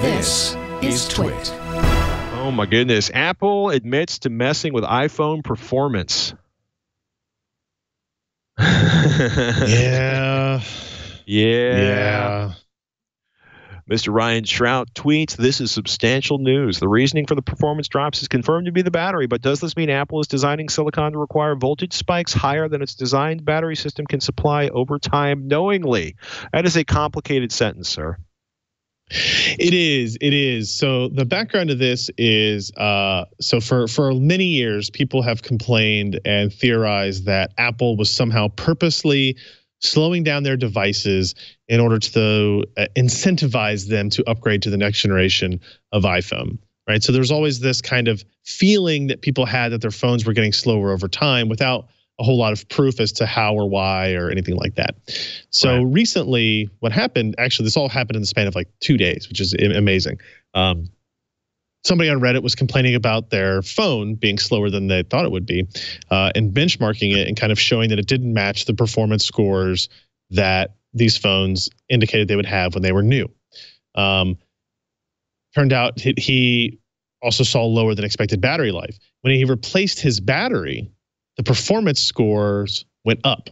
This is TWiT. Oh my goodness. Apple admits to messing with iPhone performance. Yeah. Mr. Ryan Shrout tweets, "This is substantial news. The reasoning for the performance drops is confirmed to be the battery, but does this mean Apple is designing silicon to require voltage spikes higher than its designed battery system can supply over time knowingly?" That is a complicated sentence, sir. It is. So the background of this is, so for many years, people have complained and theorized that Apple was somehow purposely slowing down their devices in order to incentivize them to upgrade to the next generation of iPhone, right? So there's always this kind of feeling that people had that their phones were getting slower over time without a whole lot of proof as to how or why or anything like that. So recently, what happened, actually, this all happened in the span of like 2 days, which is amazing. Somebody on Reddit was complaining about their phone being slower than they thought it would be, and benchmarking it and kind of showing that it didn't match the performance scores that these phones indicated they would have when they were new. Turned out he also saw lower than expected battery life. When he replaced his battery, the performance scores went up,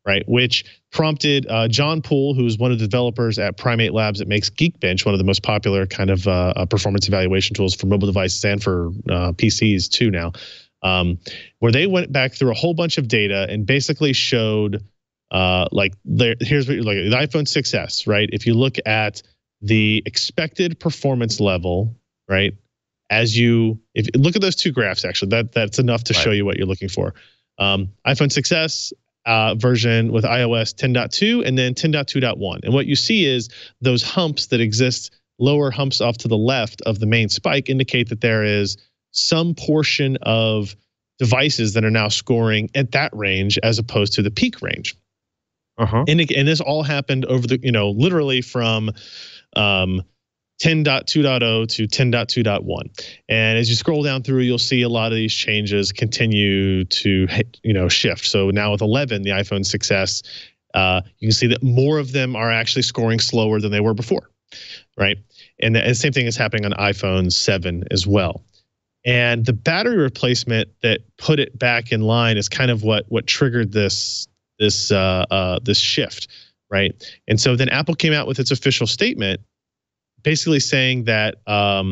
right? Which prompted John Poole, who's one of the developers at Primate Labs that makes Geekbench, one of the most popular kind of performance evaluation tools for mobile devices and for PCs too now, where they went back through a whole bunch of data and basically showed here's what like the iPhone 6s, right? If you look at the expected performance level, right? If you look at those two graphs, actually, that's enough to show you what you're looking for. iPhone 6s version with iOS 10.2 and then 10.2.1. And what you see is those humps that exist, lower humps off to the left of the main spike, indicate that there is some portion of devices that are now scoring at that range as opposed to the peak range. And this all happened over the, literally from 10.2.0 to 10.2.1. And as you scroll down through, you'll see a lot of these changes continue to shift. So now with 11, the iPhone 6s, you can see that more of them are actually scoring slower than they were before, right? And the same thing is happening on iPhone 7 as well. And the battery replacement that put it back in line is kind of what triggered this shift, right? And so then Apple came out with its official statement, basically saying that our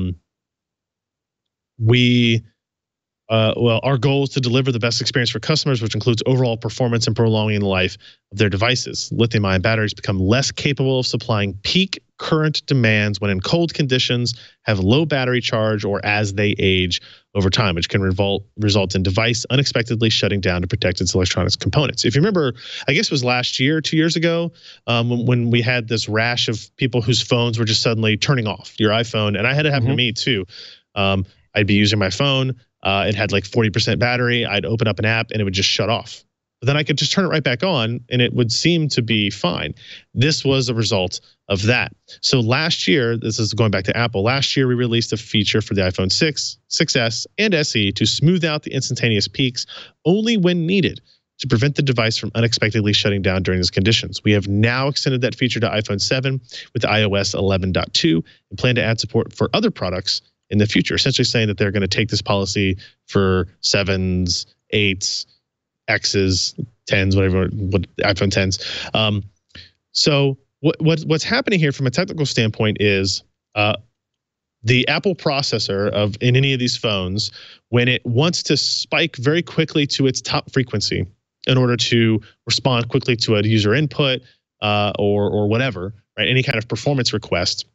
goal is to deliver the best experience for customers, which includes overall performance and prolonging the life of their devices. Lithium-ion batteries become less capable of supplying peak current demands when in cold conditions, have low battery charge, or as they age over time, which can result in device unexpectedly shutting down to protect its electronics components. If you remember, I guess it was last year, 2 years ago, when we had this rash of people whose phones were just suddenly turning off, your iPhone, and I had it happen to me too. I'd be using my phone, it had like 40% battery, I'd open up an app and it would just shut off. But then I could just turn it right back on and it would seem to be fine. This was a result of that. So last year, this is going back to Apple, last year we released a feature for the iPhone 6, 6S, and SE to smooth out the instantaneous peaks only when needed to prevent the device from unexpectedly shutting down during these conditions. We have now extended that feature to iPhone 7 with iOS 11.2 and plan to add support for other products in the future, essentially saying that they're going to take this policy for 7s, 8s, X's, 10s, whatever, iPhone 10s. So what's happening here from a technical standpoint is the Apple processor in any of these phones, when it wants to spike very quickly to its top frequency in order to respond quickly to a user input or whatever, right? Any kind of performance request,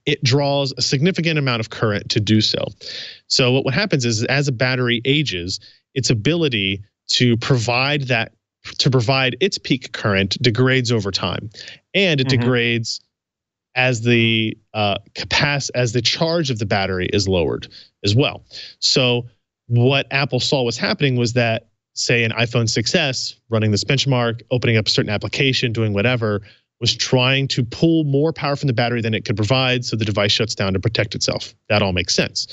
it draws a significant amount of current to do so. So what happens is, as a battery ages, its ability to provide its peak current degrades over time, and it degrades as the charge of the battery is lowered as well. So what Apple saw was happening was that, say, an iPhone 6s running this benchmark, opening up a certain application, doing whatever, was trying to pull more power from the battery than it could provide, so the device shuts down to protect itself. That all makes sense.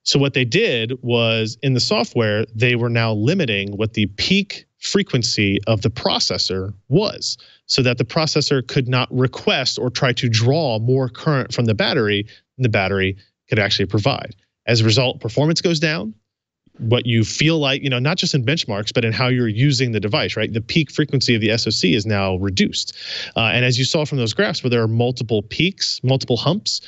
So what they did was, in the software, they were now limiting what the peak frequency of the processor was, so that the processor could not request or try to draw more current from the battery than the battery could actually provide. As a result, performance goes down. What you feel like, not just in benchmarks, but in how you're using the device, right? The peak frequency of the SoC is now reduced. And as you saw from those graphs where there are multiple peaks, multiple humps,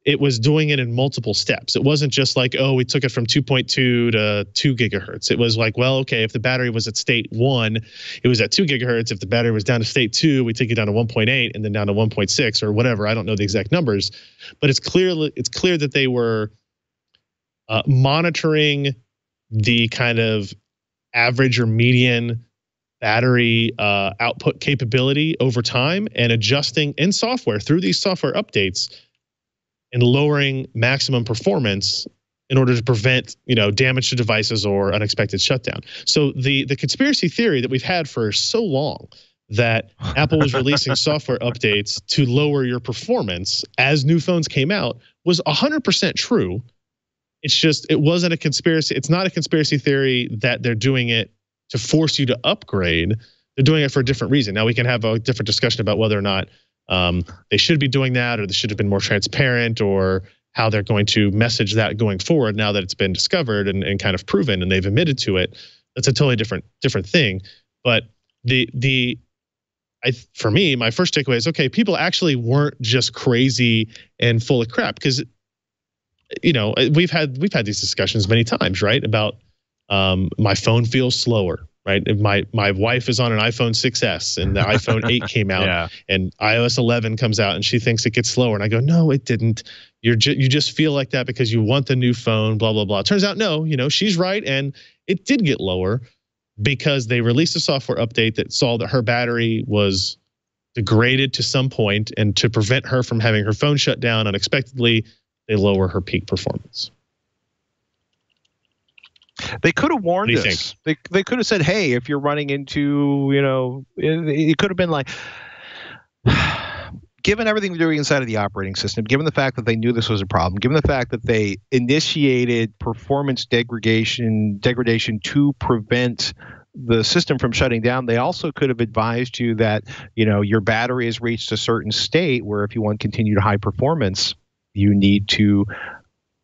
it was doing it in multiple steps. It wasn't just like, oh, we took it from 2.2 to 2 gigahertz. It was like, well, okay, if the battery was at state 1, it was at 2 gigahertz. If the battery was down to state 2, we take it down to 1.8 and then down to 1.6 or whatever. I don't know the exact numbers, but it's clear that they were monitoring the kind of average or median battery output capability over time and adjusting in software through these software updates and lowering maximum performance in order to prevent, damage to devices or unexpected shutdown. So the conspiracy theory that we've had for so long that Apple was releasing software updates to lower your performance as new phones came out was 100% true. It's just, it wasn't a conspiracy. It's not a conspiracy theory that they're doing it to force you to upgrade. They're doing it for a different reason. Now we can have a different discussion about whether or not they should be doing that, or they should have been more transparent, or how they're going to message that going forward now that it's been discovered and kind of proven and they've admitted to it. That's a totally different thing. But for me, my first takeaway is, okay, people actually weren't just crazy and full of crap, because we've had these discussions many times, right? About my phone feels slower, right? If my wife is on an iPhone 6S and the iPhone 8 came out and iOS 11 comes out and she thinks it gets slower, and I go, no, it didn't. You just feel like that because you want the new phone, blah blah blah. Turns out, no, she's right, and it did get lower because they released a software update that saw that her battery was degraded to some point, and to prevent her from having her phone shut down unexpectedly, they lower her peak performance. They could have warned us. They could have said, hey, if you're running into, it could have been like, given everything they're doing inside of the operating system, given the fact that they knew this was a problem, given the fact that they initiated performance degradation to prevent the system from shutting down, they also could have advised you that, your battery has reached a certain state where if you want continued high performance, you need to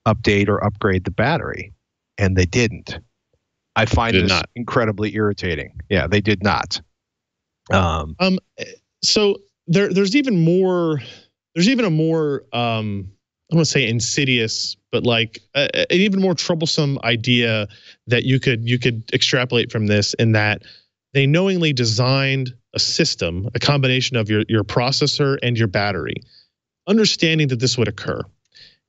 update or upgrade the battery. And they didn't. I find this incredibly irritating. Yeah, they did not. So there's even more. There's even a more I don't want to say insidious, but like an even more troublesome idea that you could extrapolate from this, in that they knowingly designed a system, a combination of your processor and your battery, understanding that this would occur.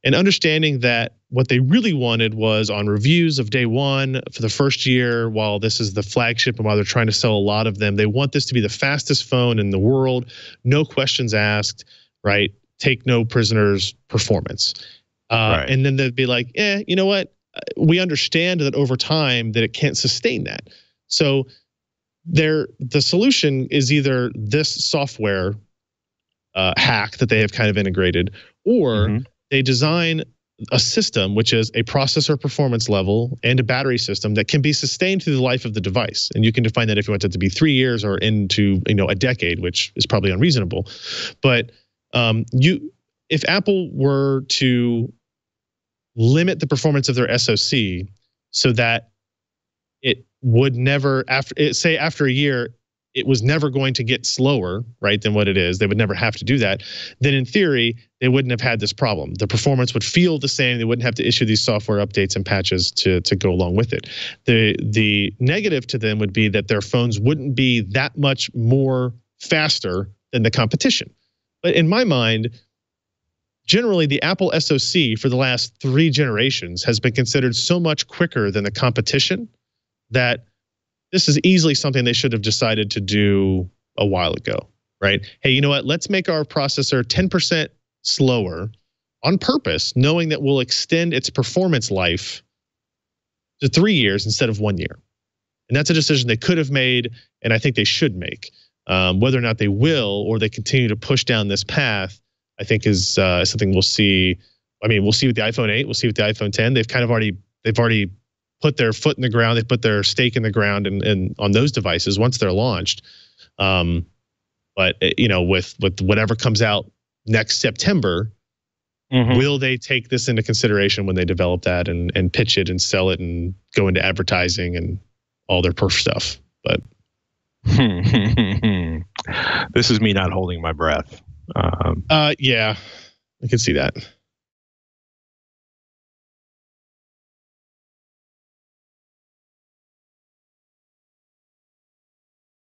And understanding that what they really wanted was, on reviews of day one for the first year, while this is the flagship and while they're trying to sell a lot of them, they want this to be the fastest phone in the world, no questions asked, right? Take no prisoners performance. Right. And then they'd be like, you know what? We understand that over time that it can't sustain that. So the solution is either this software hack that they have kind of integrated, or they design a system which is a processor performance level and a battery system that can be sustained through the life of the device. And you can define that if you want it to be 3 years or into a decade, which is probably unreasonable. But if Apple were to limit the performance of their SoC so that it would never, after a year, it was never going to get slower, right, than what it is, they would never have to do that, then in theory, they wouldn't have had this problem. The performance would feel the same. They wouldn't have to issue these software updates and patches to go along with it. The negative to them would be that their phones wouldn't be that much more faster than the competition. But in my mind, generally the Apple SoC for the last 3 generations has been considered so much quicker than the competition that this is easily something they should have decided to do a while ago, right? Hey, you know what? Let's make our processor 10% slower on purpose, knowing that we'll extend its performance life to 3 years instead of 1 year. And that's a decision they could have made, and I think they should make. Whether or not they will, or they continue to push down this path, I think is something we'll see. I mean, we'll see with the iPhone 8, we'll see with the iPhone 10. They've already put their foot in the ground, they put their stake in the ground, and on those devices once they're launched. But with whatever comes out next September, will they take this into consideration when they develop that and pitch it and sell it and go into advertising and all their perf stuff? But this is me not holding my breath. Yeah, I can see that.